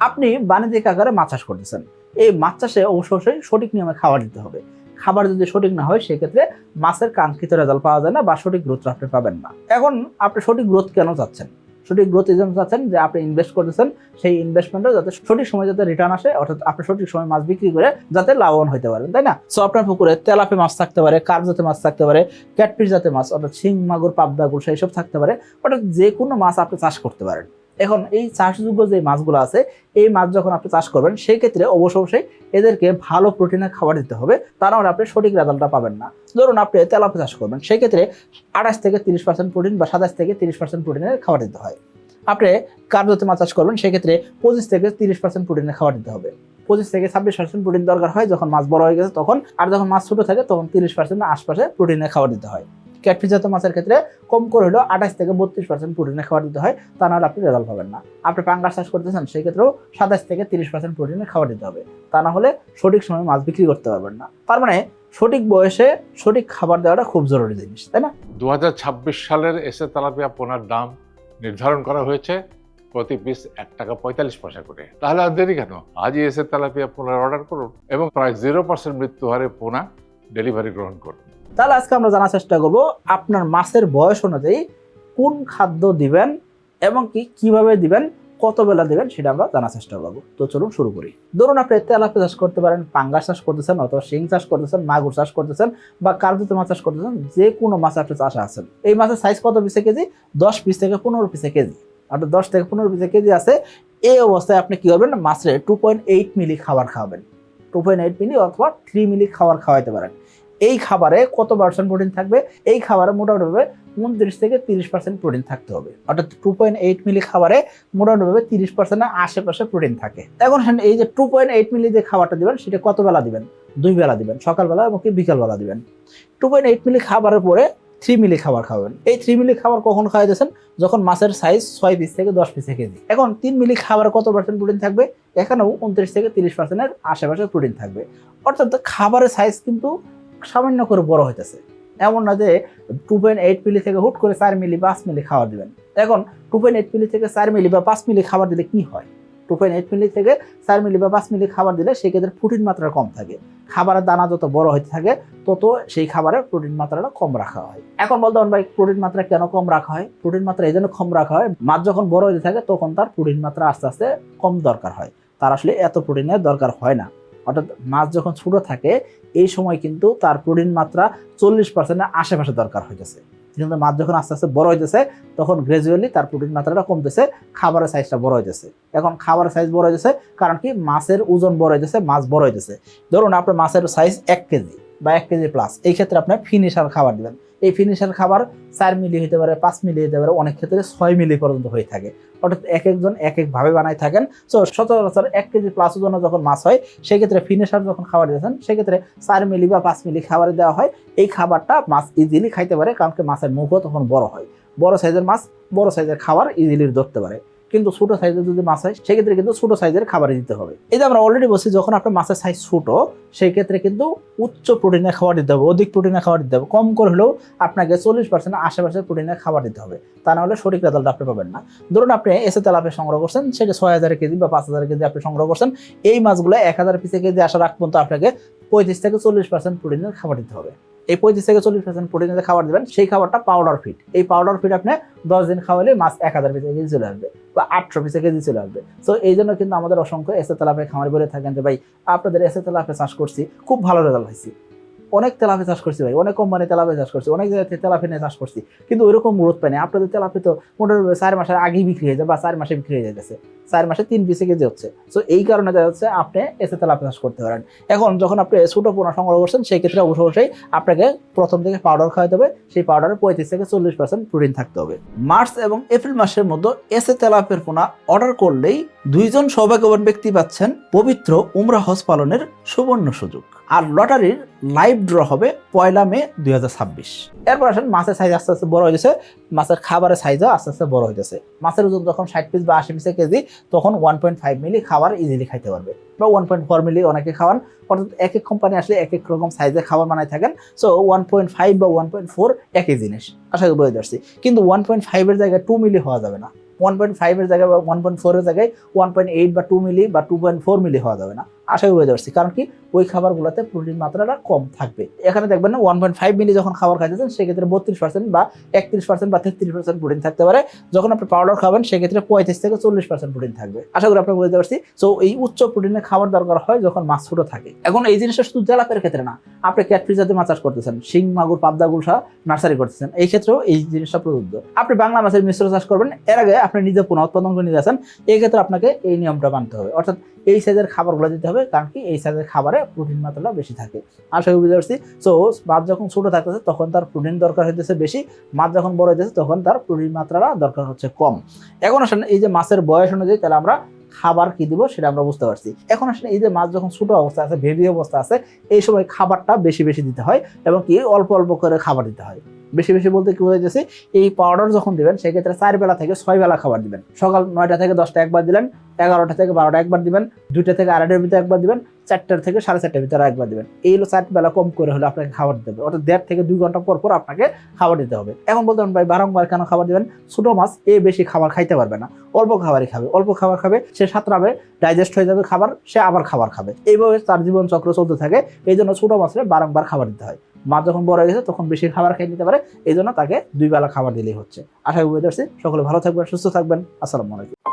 আপনি বাণিজ্যিক আকারে মাছ চাষ করতেছেন, এই মাছ চাষে অবশ্যই সঠিক নিয়মে খাবার দিতে হবে। খাবার যদি সঠিক না হয় সেক্ষেত্রে মাছের কাঙ্ক্ষিত রেজাল্ট পাওয়া যায় না বা সঠিক গ্রোথ আপনি পাবেন না। এখন আপনি সঠিক গ্রোথ কেন চাচ্ছেন? সঠিক গ্রোথ এই জন্য চাচ্ছেন যে আপনি ইনভেস্ট করতেছেন, সেই ইনভেস্টমেন্টে যাতে সঠিক সময় যাতে রিটার্ন আসে, অর্থাৎ আপনি সঠিক সময় মাছ বিক্রি করে যাতে লাভবান হতে পারেন, তাই না? সো আপনার পুকুরে তেলাপিয়া মাছ থাকতে পারে, কার্প জাতের মাছ থাকতে পারে, ক্যাটফিশ জাতের মাছ অর্থাৎ শিং, মাগুর, পাবদা, গুলশা এইসব থাকতে পারে, অর্থাৎ যে কোনো মাছ আপনি চাষ করতে পারেন। এখন এই চাষযোগ্য যে মাছগুলো আছে, এই মাছ যখন আপনি চাষ করবেন সেই ক্ষেত্রে অবশ্যই এদেরকে ভালো প্রোটিনের খাবার দিতে হবে, তা নাহলে আপনি সঠিক রেজাল্টটা পাবেন না। ধরুন আপনি তেলাপিয়া চাষ করবেন, সেই ক্ষেত্রে 28 থেকে 30% প্রোটিন বা 27 থেকে 30% প্রোটিনের খাবার দিতে হয়। আপনি কার্প জাতীয় মাছ চাষ করবেন, সেক্ষেত্রে 25 থেকে 30% প্রোটিনের খাবার দিতে হবে। 25 থেকে 26% প্রোটিন দরকার হয় যখন মাছ বড় হয়ে গেছে তখন, আর যখন মাছ ছোট থাকে তখন 30% আশপাশে প্রোটিনের খাবার দিতে হয়। ক্যাটফিশ জাতীয় মাছের ক্ষেত্রে কম করে হলেও 28 থেকে 32% প্রোটিনের খাবার দিতে হয়, তা নাহলে আপনি রেজাল্ট পাবেন না। আপনি পাঙ্গাস চাষ করতেছেন, সেই ক্ষেত্রেও 27 থেকে 30% প্রোটিনের খাবার দিতে হবে, তা না হলে সঠিক সময় মাছ বিক্রি করতে পারবেন না। তার মানে সঠিক বয়সে সঠিক খাবার দেওয়াটা খুব জরুরি জিনিস, তাই না? 2026 সালের এসএ তেলাপিয়া পোনার দাম নির্ধারণ করা হয়েছে প্রতি পিস 1 টাকা 45 পয়সা করে। তাহলে আর দেরি কেন? আজই এসে তেলাপিয়া পোনার অর্ডার করুন এবং প্রায় 0% মৃত্যু হারে পোনা ডেলিভারি গ্রহণ করুন। তাহলে আজকে আমরা জানার চেষ্টা করব আপনার মাছের বয়স অনুযায়ী কোন খাদ্য দিবেন এবং কিভাবে দিবেন, কত বেলা দিবেন সেটা আমরা জানার চেষ্টা করবো। তো চলুন শুরু করি। ধরুন আপনি তেলাপিয়া চাষ করতে পারেন, পাঙ্গাস চাষ করতেছেন, অথবা শিং চাষ করতেছেন, মাগুর চাষ করতেছেন বা কার্প জাতীয় মাছ চাষ করতেছেন, যে কোনো মাছ আপনি চাষে আছেন। এই মাছের সাইজ কত পিসে কেজি? 10 পিস থেকে 15 পিসে কেজি। আপনার 10 থেকে 15 পিসে কেজি আছে। এই অবস্থায় আপনি কি করবেন? মাছের 2.8 মিলি খাবার খাওয়াবেন। 2.8 মিলি অথবা 3 মিলি খাবার খাওয়াইতে পারেন। এই খাবারে কত পার্সেন্ট প্রোটিন থাকবে? এই খাবারে মোটামুটি 29 থেকে 30% প্রোটিন থাকতে হবে। অর্থাৎ 2.8 মিলি খাবারে মোটামুটি 30% আশেপাশে প্রোটিন থাকে। এখন এই যে 2.8 মিলি যে খাবারটা দিবেন সেটা কত বেলা দিবেন? 2 বেলা দিবেন, সকালবেলা এবং বিকালবেলা দিবেন। 2.8 মিলি খাবারের পরে 3 মিলি খাবার খাবেন। এই 3 মিলি খাবার কখন খাওয়াইতেছেন? যখন মাছের সাইজ 6 পিস থেকে 10 পিসে কেজি। এখন 3 মিলি খাবারে কত পার্সেন্ট প্রোটিন থাকবে? এখানেও 29 থেকে 30% আশেপাশে প্রোটিন থাকবে। অর্থাৎ খাবারের সাইজ কিন্তু সামান্য করে বড় হইতেছে। এমন না যে 2.8 মিলি থেকে হুট করে 4 মিলি 5 মিলি খাবার দিবেন। এখন 2.8 মিলি থেকে 4 মিলি বা 5 মিলি খাবার দিলে কি হয়? 2.8 মিলি থেকে 4 মিলি বা 5 মিলি খাবার দিলে সেক্ষেত্রে প্রোটিন মাত্রা কম থাকে। খাবারের দানা যত বড় হতে থাকে তত সেই খাবারের প্রোটিন মাত্রাটা কম রাখা হয়। এখন বলতে পারেন ভাই প্রোটিন মাত্রা কেন কম রাখা হয়? প্রোটিন মাত্রা এই জন্য কম রাখা হয়, মাছ যখন বড় হতে থাকে তখন তার প্রোটিন মাত্রা আস্তে আস্তে কম দরকার হয়। তার আসলে এত প্রোটিনের দরকার হয় না। অর্থাৎ মাছ যখন ছোট থাকে এই সময় কিন্তু তার প্রোটিন মাত্রা 40% আশেপাশে দরকার হইতেছে। কিন্তু মাছ যখন আস্তে আস্তে বড় হইতেছে তখন গ্রাজুয়ালি তার প্রোটিন মাত্রাটা কমতেছে, খাবারের সাইজটা বড় হইতেছে। এখন খাবারের সাইজ বড় হইতেছে কারণ কি? মাছের ওজন বড় হইতেছে, মাছ বড় হইতেছে। ধরুন আপনার মাছের সাইজ 1 কেজি বা 1 কেজি প্লাস, এই ক্ষেত্রে আপনি ফিনিশার খাবার দিবেন। এই ফিনিশার খাবার 4 মিলি হতে পারে, 5 মিলি হতে পারে, অনেক ক্ষেত্রে 6 মিলি পর্যন্ত হয়ে থাকে। অর্থাৎ এক একজন এক এক ভাবে বানাই থাকেন। তো সচরাচর 1 কেজি প্লাস ওজনে যখন মাছ হয় সেক্ষেত্রে ফিনিশার যখন খাবার দিয়েছেন সেক্ষেত্রে 4 মিলি বা 5 মিলি খাবার দেওয়া হয়। এই খাবারটা মাছ ইজিলি খাইতে পারে কারণ কি মাছের মুখও তখন বড় হয়। বড় সাইজের মাছ বড় সাইজের খাবার ইজিলি ধরতে পারে। কিন্তু ছোট সাইজের যদি মাছ হয় সেক্ষেত্রে কিন্তু ছোট সাইজের খাবার দিতে হবে। এই যে আমরা অলরেডি বলছি যখন আপনার মাছের সাইজ ছোট সেই ক্ষেত্রে কিন্তু উচ্চ প্রোটিনের খাবার দিতে হবে, অধিক প্রোটিনের খাবার দিতে হবে। কম করে হলেও আপনাকে 40% আশেপাশে প্রোটিনের খাবার দিতে হবে, তা না হলে সঠিক রেজাল্ট আপনি পাবেন না। ধরুন আপনি এসে তেলাপিয়া সংগ্রহ করছেন, সেটা 6000 কেজি বা 5000 কেজি আপনি সংগ্রহ করছেন। এই মাছগুলো 1000 পিসে কেজি আসার আগ পর্যন্ত আপনাকে 35 থেকে 40% প্রোটিনের খাবার দিতে হবে। এই 35 থেকে 40% প্রোটিনের খাবার দিবেন। সেই খাবারটা পাউডার ফিড। এই পাউডার ফিড আপনি 10 দিন খাওয়ালে মাছ 1000 পিসে কেজি চলে আসবে বা 800 পিসে কেজি চলে আসবে। তো এই জন্য কিন্তু আমাদের অসংখ্য এসে তেলাপিয়া খামারি বলে থাকেন যে ভাই আপনাদের এসে তেলাপিয়া চাষ করছি, খুব ভালো রেজাল্ট হয়েছে। অনেক তেলাপিয়া চাষ করছি ভাই, অনেক কোম্পানি তেলাপিয়া চাষ করছি, অনেক জায়গায় তেলাপিয়া নিয়ে চাষ করছি, কিন্তু ওইরকম গ্রোথ পাইনি। আপনাদের তেলাপিয়া তো মোটামুটি 4 মাসের আগেই বিক্রি হয়ে যায় বা 4 মাসে বিক্রি হয়ে যাচ্ছে, 4 মাসে 3 পিসে কেজি হচ্ছে। সো এই কারণে দেখা যাচ্ছে আপনি এসে তেলাপিয়া চাষ করতে পারেন। এখন যখন আপনি ছোট পোনা সংগ্রহ করছেন সেই ক্ষেত্রে অবশ্যই আপনাকে প্রথম থেকে পাউডার খাওয়াতে হবে। সেই পাউডারে 35 থেকে 40% প্রোটিন থাকতে হবে। মার্চ এবং এপ্রিল মাসের মধ্যে এসে তেলাপিয়ার পোনা অর্ডার করলেই 2 জন সৌভাগ্যবান ব্যক্তি পাচ্ছেন পবিত্র উমরা হজ পালনের সুবর্ণ সুযোগ। আর লটারির লাইভ ড্র হবে 1 মে 2026। এরপর আসেন মাছের সাইজ আস্তে আস্তে বড় হয়েছে, মাছের খাবারের সাইজও আস্তে আস্তে বড় হইতেছে। মাছের ওজন যখন 60 পিস বা 80 পিসে কেজি তখন 1.5 মিলি খাবার ইজিলি খাইতে পারবে বা 1.4 মিলি অনেকে খাওয়ান। অর্থাৎ এক এক কোম্পানি আসলে এক এক রকম সাইজের খাবার বানায় থাকেন। সো 1.5 বা 1.4 একই জিনিস, আশা করি বুঝতে পারছি। কিন্তু 1.5 এর জায়গায় 2 মিলি হওয়া যাবে না। 1.5 এর জায়গায় বা 1.4 এর জায়গায় 1.8 বা 2 মিলি বা 2.4 মিলি হওয়া যাবে না। আশা করি বুঝতে পারছি, কারণ কি ওই খাবারগুলোতে প্রোটিন মাত্রাটা কম থাকবে। এখানে দেখবেন না 1.5 মিলি যখন খাবার খাইতেছেন সেক্ষেত্রে 32% বা 31% বা 33% প্রোটিন থাকতে পারে। যখন আপনি পাউডার খাবেন সেক্ষেত্রে 35 থেকে 40% প্রোটিন থাকবে। আশা করি আপনাকে বুঝতে পারছি। সো এই উচ্চ প্রোটিনের খাবার দরকার হয় যখন মাছ ছোট থাকে। এখন এই জিনিসটা শুধু তেলাপিয়ার ক্ষেত্রে না, আপনি ক্যাটফিশ জাতীয় মাছ চাষ করতেছেন, শিং মাগুর পাবদা গুলশা নার্সারি করতেছেন, এই ক্ষেত্রেও এই জিনিসটা প্রযোজ্য। আপনি বাংলা মাছের মিশ্র চাষ করবেন, এর আগে আপনি নিজে পুনঃ উৎপাদন করে নিয়ে আসেন, এই ক্ষেত্রে আপনাকে এই নিয়মটা মানতে হবে, অর্থাৎ এই সাইজের খাবারগুলো দিতে হবে, কারণ কি এই সাইজের খাবারে প্রোটিন মাত্রাটা বেশি থাকে। আশা করি বুঝতে পারছি। সো মাছ যখন ছোট থাকতেছে তখন তার প্রোটিন দরকার হইতেছে বেশি, মাছ যখন বড় হইতেছে তখন তার প্রোটিন মাত্রাটা দরকার হচ্ছে কম। এখন আসেন এই যে মাছের বয়স অনুযায়ী তাহলে আমরা খাবার কি দিব সেটা আমরা বুঝতে পারছি। এখন আসলে এই যে মাছ যখন ছোট অবস্থা আছে, বেবি অবস্থা আছে, এই সময় খাবারটা বেশি বেশি দিতে হয় এবং কি অল্প অল্প করে খাবার দিতে হয়। বেশি বেশি বলতে কি বোঝাইতেছে, এই পাউডার যখন দিবেন সেক্ষেত্রে 4 বেলা থেকে 6 বেলা খাবার দিবেন। সকাল 9টা থেকে 10টা একবার দিলেন, 11টা থেকে 12টা একবার দিবেন, 2টা থেকে 2:30টার ভিতরে একবার দিবেন, 4টার থেকে 4:30টার ভিতরে একবার দিবেন। এই হলো 4 বেলা কম করে হলে আপনাকে খাবার দিতে হবে, অর্থাৎ 1.5 থেকে 2 ঘন্টা পর পর আপনাকে খাবার দিতে হবে। এখন বলতে পারেন ভাই বারংবার কেন খাবার দিবেন? ছোট মাছ বেশি খাবার খাইতে পারবে না, অল্প খাবারই খাবে। অল্প খাবার খাবে, সে সাঁতরাবে, ডাইজেস্ট হয়ে যাবে খাবার, সে আবার খাবার খাবে, এইভাবে তার জীবন চক্র চলতে থাকে। এই জন্য ছোট মাছের বারংবার খাবার দিতে হয়। মাছ যখন বড় হয়ে গেছে তখন বেশি খাবার খেয়ে নিতে পারে, এই জন্য তাকে 2 বেলা খাবার দিলেই হচ্ছে। আশা করি বুঝতে পারছি। সকলে ভালো থাকবেন, সুস্থ থাকবেন। আসসালামু আলাইকুম।